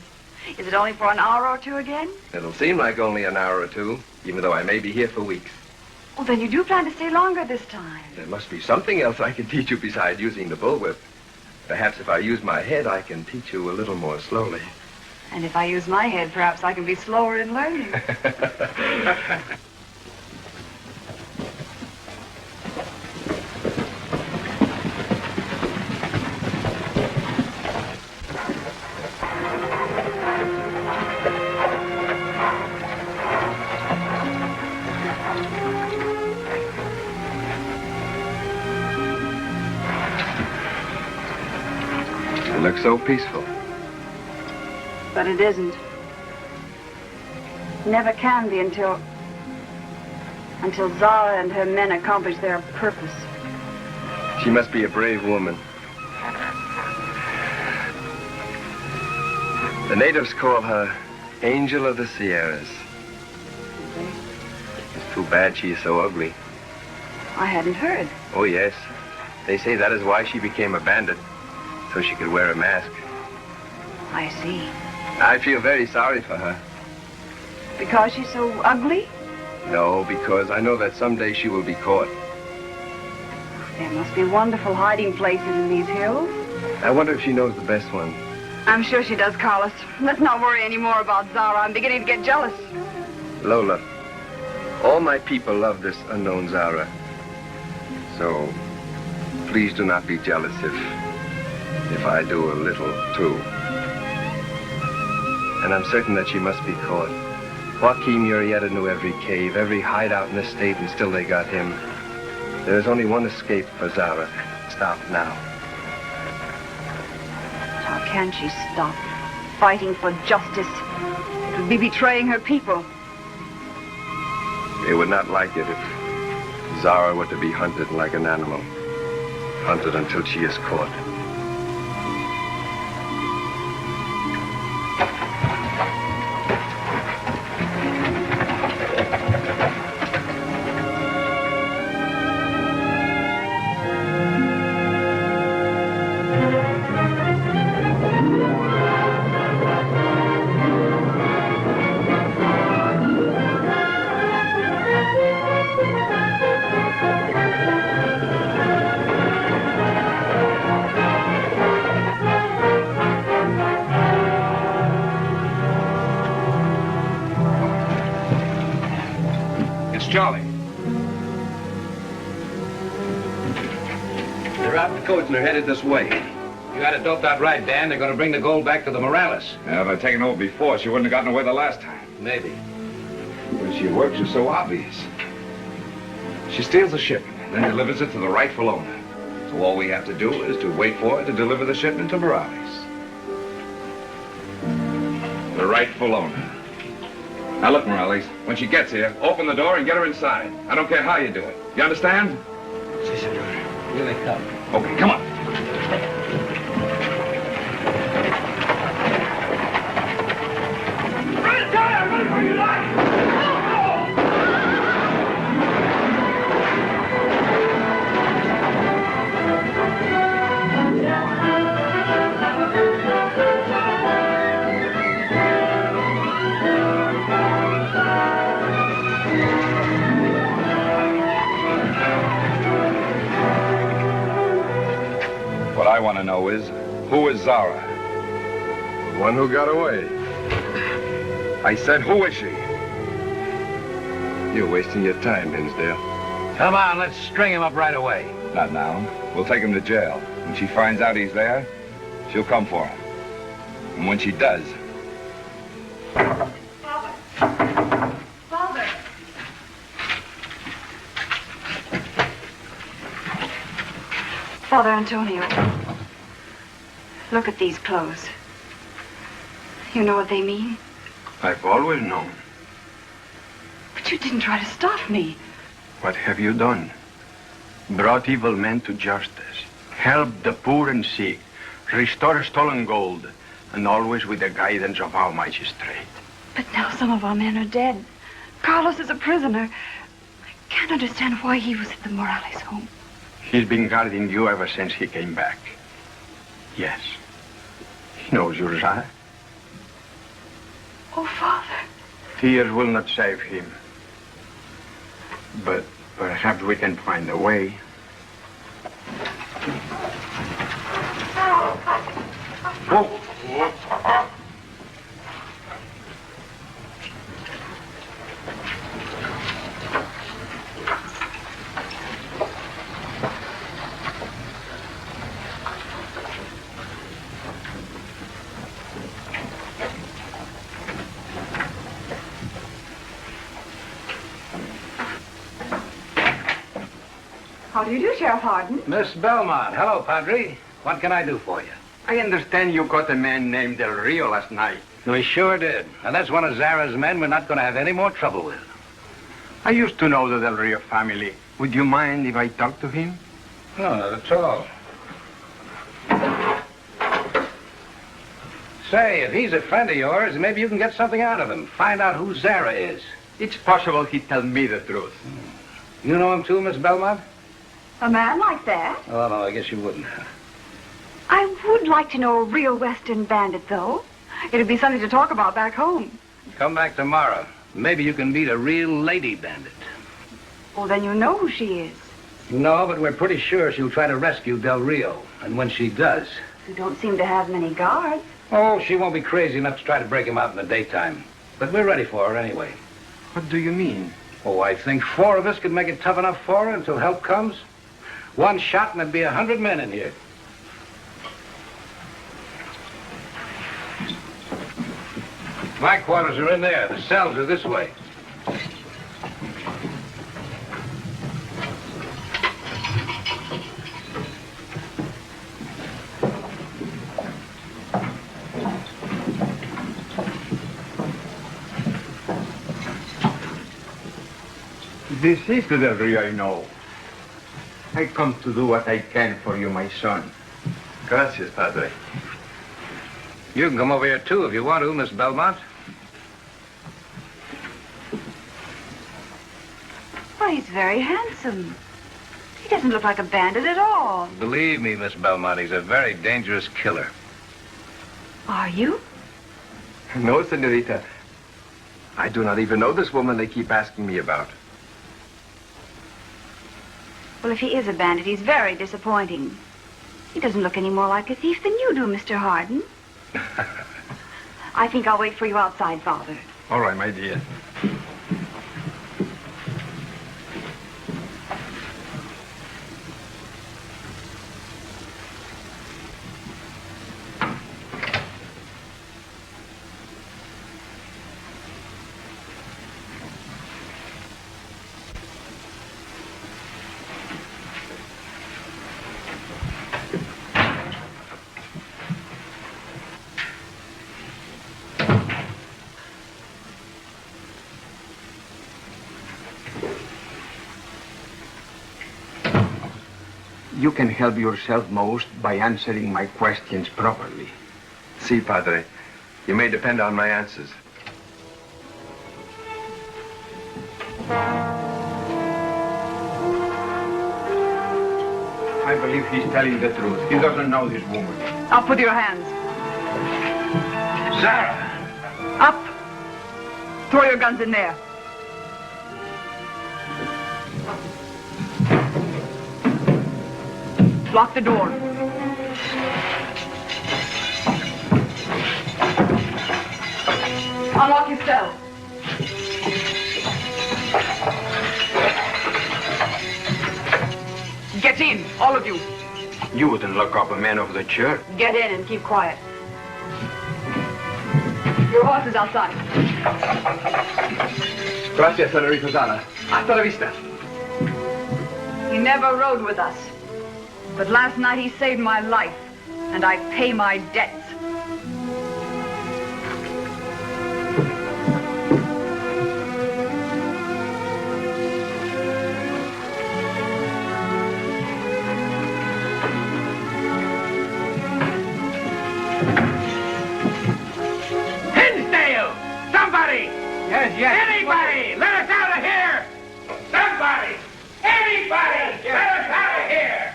Is it only for an hour or two again? It'll seem like only an hour or two, even though I may be here for weeks. Well, then you do plan to stay longer this time. There must be something else I can teach you besides using the bullwhip. Perhaps if I use my head, I can teach you a little more slowly. And if I use my head, perhaps I can be slower in learning. It looks so peaceful. But it isn't. Never can be until Zara and her men accomplish their purpose. She must be a brave woman. The natives call her Angel of the Sierras. It's too bad she is so ugly. I hadn't heard. Oh, yes. They say that is why she became a bandit, so she could wear a mask. I see. I feel very sorry for her. Because she's so ugly? No, because I know that someday she will be caught. There must be wonderful hiding places in these hills. I wonder if she knows the best one. I'm sure she does, Carlos. Let's not worry any more about Zara. I'm beginning to get jealous. Lola, all my people love this unknown Zara. So, please do not be jealous if I do a little, too. And I'm certain that she must be caught. Joaquin Murrieta knew every cave, every hideout in the state, and still they got him. There is only one escape for Zara. Stop now. How can she stop fighting for justice? It would be betraying her people. They would not like it if Zara were to be hunted like an animal. Hunted until she is caught. Charlie. They're out the coast and they're headed this way. You got it doped out right, Dan. They're going to bring the gold back to the Morales. Yeah, if I'd taken over before, she wouldn't have gotten away the last time. Maybe. When she works, it's so obvious. She steals a shipment, then delivers it to the rightful owner. So all we have to do is to wait for her to deliver the shipment to Morales. The rightful owner. Now look, Morales, when she gets here, open the door and get her inside. I don't care how you do it. You understand? Si, senor. Here they come. Okay, come on. Run, Tyler! Run for your life! What I want to know is, who is Zara? One who got away. I said, who is she? You're wasting your time, Hinsdale. Come on, let's string him up right away. Not now. We'll take him to jail. When she finds out he's there, she'll come for him. And when she does... Father! Father Antonio, look at these clothes. You know what they mean? I've always known. But you didn't try to stop me. What have you done? Brought evil men to justice, helped the poor and sick, restored stolen gold, and always with the guidance of our magistrate. But now some of our men are dead. Carlos is a prisoner. I can't understand why he was at the Morales home. He's been guarding you ever since he came back. Yes. He knows you're Zara. Oh, Father. Tears will not save him. But perhaps we can find a way. Oh. How do you do, Sheriff Hardin? Miss Belmont. Hello, Padre. What can I do for you? I understand you caught a man named Del Rio last night. We sure did. And that's one of Zara's men we're not going to have any more trouble with. I used to know the Del Rio family. Would you mind if I talked to him? No, not at all. Say, if he's a friend of yours, maybe you can get something out of him. Find out who Zara is. It's possible he'd tell me the truth. You know him too, Miss Belmont? A man like that? Oh, no, I guess you wouldn't. I would like to know a real Western bandit, though. It'd be something to talk about back home. Come back tomorrow. Maybe you can meet a real lady bandit. Well, then you know who she is. No, but we're pretty sure she'll try to rescue Del Rio. And when she does... You don't seem to have many guards. Oh, she won't be crazy enough to try to break him out in the daytime. But we're ready for her anyway. What do you mean? Oh, I think 4 of us could make it tough enough for her until help comes. 1 shot and there'd be 100 men in here. My quarters are in there. The cells are this way. This is the Del Rio I know. I come to do what I can for you, my son. Gracias, Padre. You can come over here, too, if you want to, Miss Belmont. Why, he's very handsome. He doesn't look like a bandit at all. Believe me, Miss Belmont, he's a very dangerous killer. Are you? No, senorita. I do not even know this woman they keep asking me about. Well, if he is a bandit, he's very disappointing. He doesn't look any more like a thief than you do, Mr. Harden. I think I'll wait for you outside, Father. All right, my dear. You can help yourself most by answering my questions properly. Si, Padre. You may depend on my answers. I believe he's telling the truth. He doesn't know this woman. Up with your hands. Zara! Up! Throw your guns in there. Lock the door. Unlock your cell. Get in, all of you. You wouldn't lock up a man of the church. Get in and keep quiet. Your horse is outside. Gracias, senorita Zara. Hasta la vista. He never rode with us. But last night he saved my life, and I pay my debts. Hinsdale! Somebody! Yes. Anybody! Let us out of here! Somebody! Anybody! Let us out of here!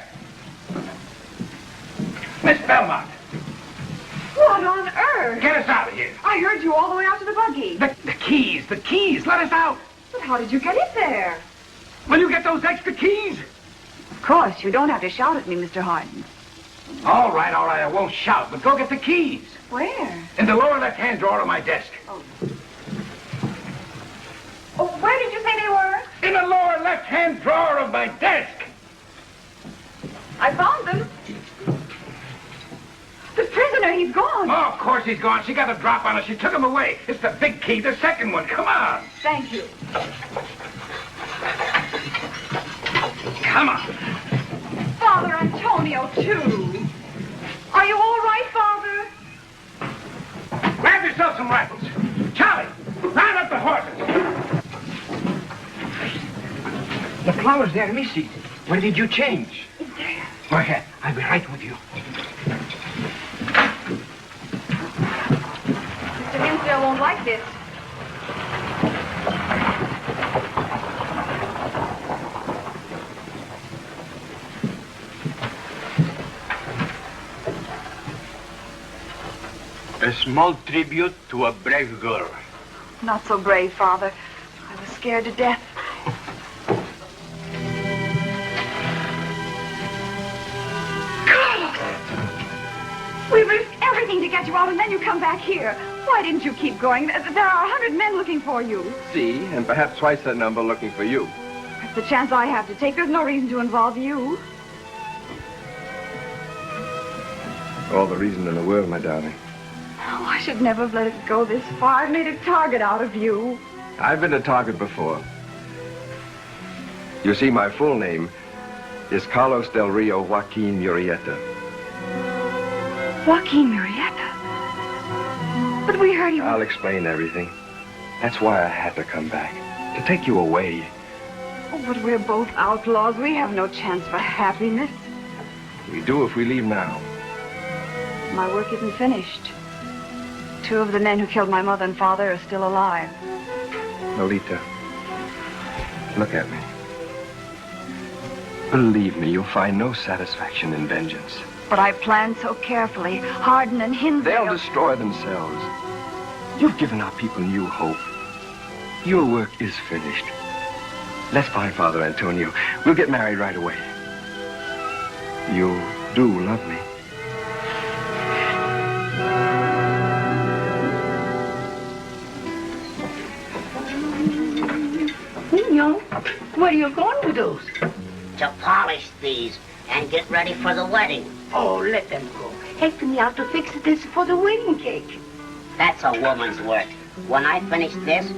Miss Belmont! What on earth? Get us out of here! I heard you all the way out to the buggy. The keys! Let us out! But how did you get in there? Will you get those extra keys? Of course, you don't have to shout at me, Mr. Harden. All right, I won't shout, but go get the keys. Where? In the lower left-hand drawer of my desk. Oh, where did you say they were? In the lower left-hand drawer of my desk. I found them. The prisoner, he's gone. Oh, of course he's gone. She got a drop on us. She took him away. It's the big key, the second one. Come on. Thank you. Come on. Father Antonio, too. Are you all right, Father? Grab yourself some rifles. Charlie, round up the horses. The flowers, they're missing. When did you change? There. Go ahead. I'll be right with you. won't like this. A small tribute to a brave girl. Not so brave, Father. I was scared to death. We risked everything to get you out, and then you come back here. Why didn't you keep going? There are 100 men looking for you. See, and perhaps twice that number looking for you. That's the chance I have to take. There's no reason to involve you. All the reason in the world, my darling. Oh, I should never have let it go this far. I made a target out of you. I've been a target before. You see, my full name is Carlos del Rio Joaquin Murrieta. Joaquin Murrieta? But we heard he was... I'll explain everything. That's why I had to come back. To take you away. Oh, but we're both outlaws. We have no chance for happiness. We do if we leave now. My work isn't finished. 2 of the men who killed my mother and father are still alive. Lolita, look at me. Believe me, you'll find no satisfaction in vengeance. But I planned so carefully. Hardin and Hinsdale... They'll destroy themselves. You've given our people new hope. Your work is finished. Let's find Father Antonio. We'll get married right away. You do love me. Nino, where are you going with those? To polish these and get ready for the wedding. Oh, let them go. Help me out to fix this for the wedding cake. That's a woman's work. When I finish this,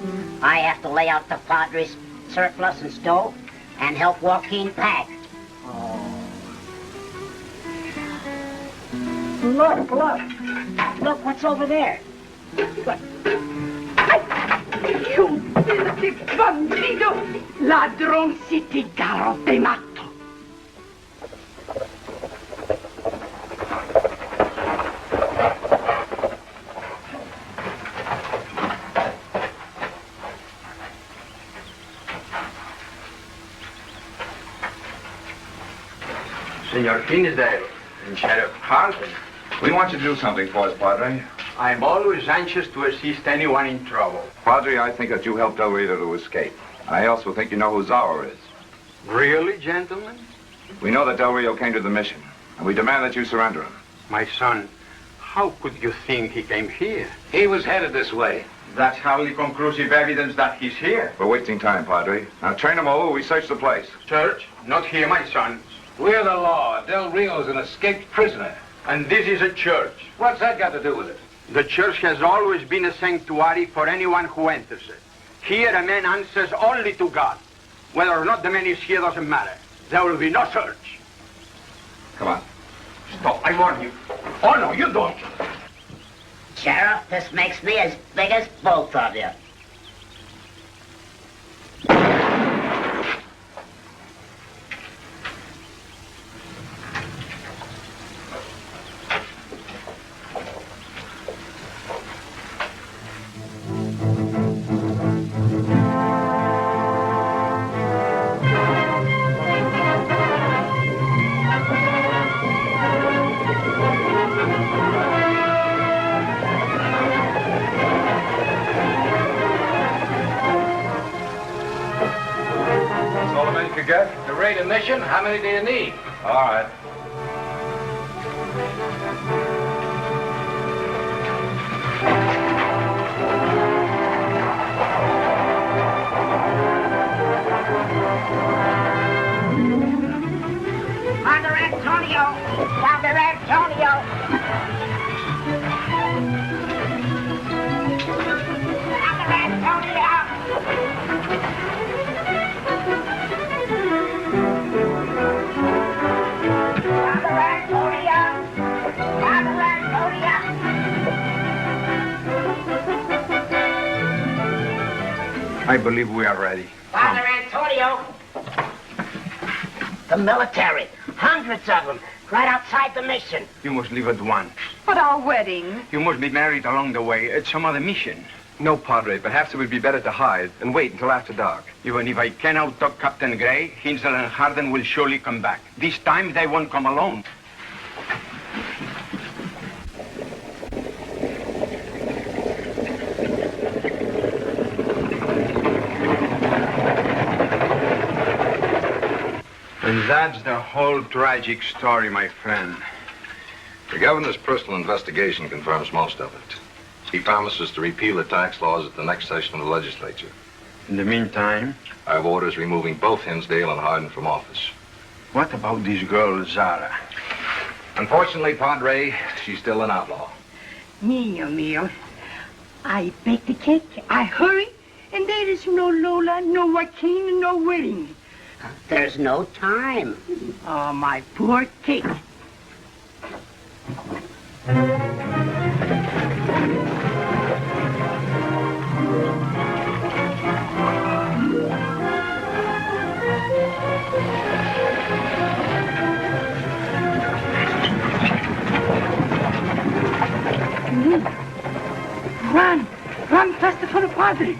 I have to lay out the Padre's surplus and stove and help Joaquin pack. Look. Look what's over there. You filthy bandido! Ladroncito garrote matto! Senor Hinsdale and Sheriff Barton. We want you to do something for us, Padre. I'm always anxious to assist anyone in trouble. Padre, I think that you helped Del Rio to escape. I also think you know who Zara is. Really, gentlemen? We know that Del Rio came to the mission, and we demand that you surrender him. My son, how could you think he came here? He was headed this way. That's hardly conclusive evidence that he's here. We're wasting time, Padre. Now train him over, we search the place. Church, not here, my son. We're the law. Del Rio's an escaped prisoner. And this is a church. What's that got to do with it? The church has always been a sanctuary for anyone who enters it. Here a man answers only to God. Whether or not the man is here doesn't matter. There will be no search. Come on. Stop, I warn you. Oh, no, you don't. Sheriff, this makes me as big as both of you. To raid a mission, how many do you need? All right. Father Antonio! Father Antonio! Father Antonio! I believe we are ready. Father Antonio! The military. Hundreds of them, right outside the mission. You must leave at once. But our wedding. You must be married along the way at some other mission. No, Padre. Perhaps it would be better to hide and wait until after dark. Even if I can outtalk Captain Gray, Hinsel and Harden will surely come back. This time, they won't come alone. And that's the whole tragic story, my friend. The governor's personal investigation confirms most of it. He promises to repeal the tax laws at the next session of the legislature. In the meantime? I have orders removing both Hinsdale and Harden from office. What about this girl, Zara? Unfortunately, Padre, she's still an outlaw. Mio. I bake the cake, I hurry, and there is no Lola, no Joaquin, no wedding. There's no time. Oh, my poor cake. Run faster for the Padre.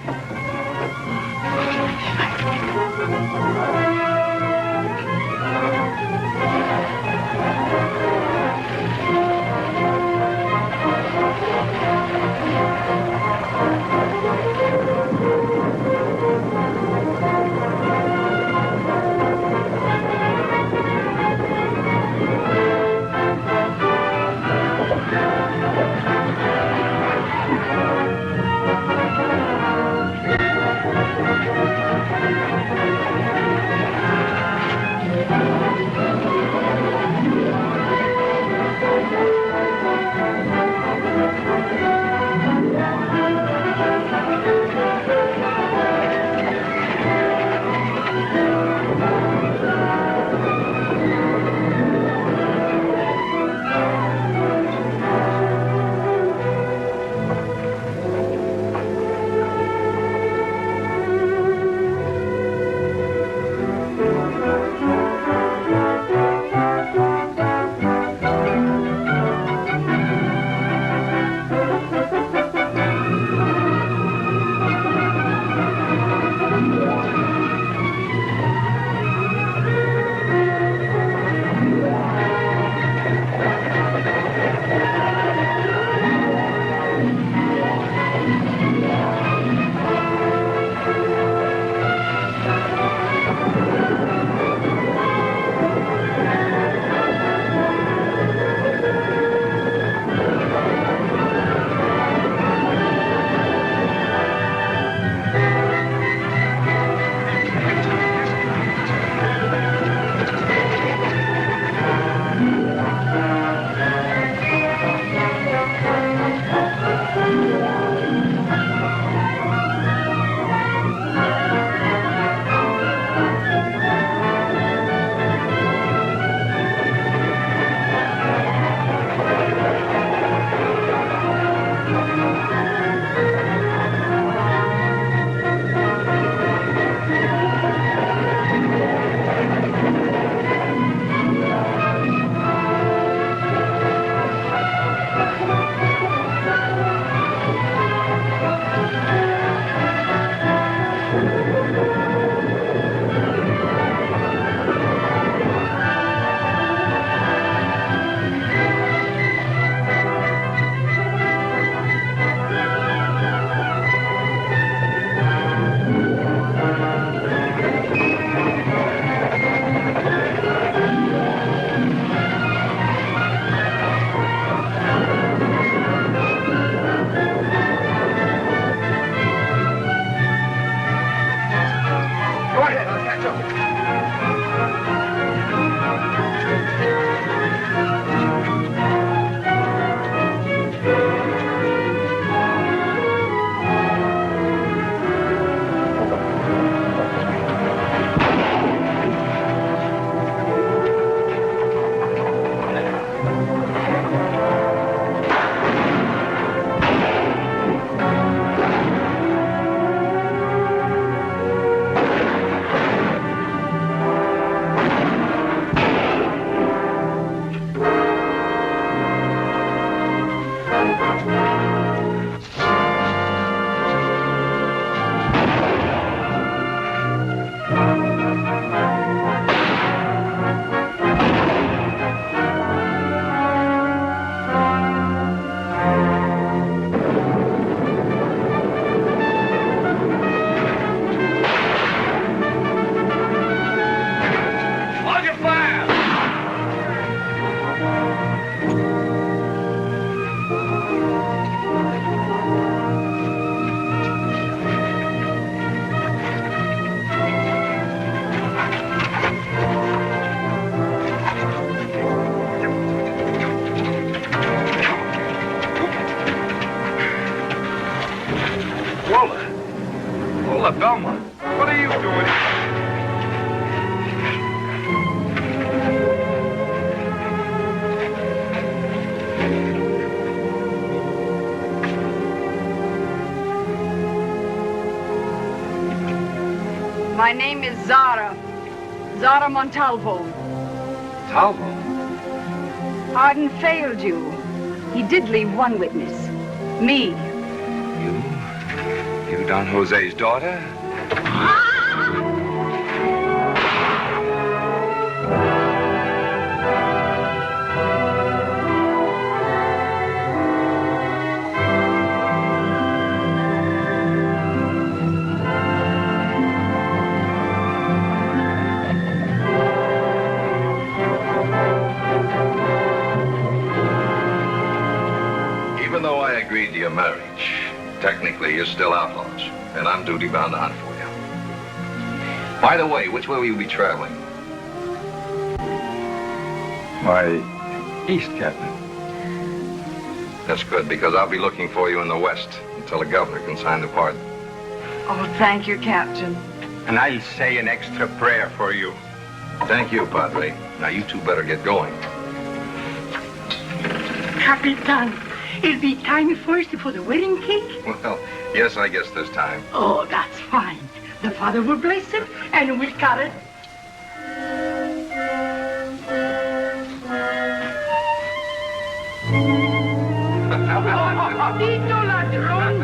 Belmont, what are you doing? My name is Zara. Zara Montalvo. Talvo? Arden failed you. He did leave one witness. Me. You Don Jose's daughter? Even though I agreed to your marriage, technically you're still outlaws, and I'm duty-bound to hunt for you. By the way, which way will you be traveling? Why, east, Captain. That's good, because I'll be looking for you in the west until the governor can sign the pardon. Oh, thank you, Captain. And I'll say an extra prayer for you. Thank you, Padre. Now you two better get going. Capitan, it'll be time first for the wedding cake? Well, yes, I guess this time. Oh, that's fine. The Father will bless it, and we'll cut it. Dito ladrón.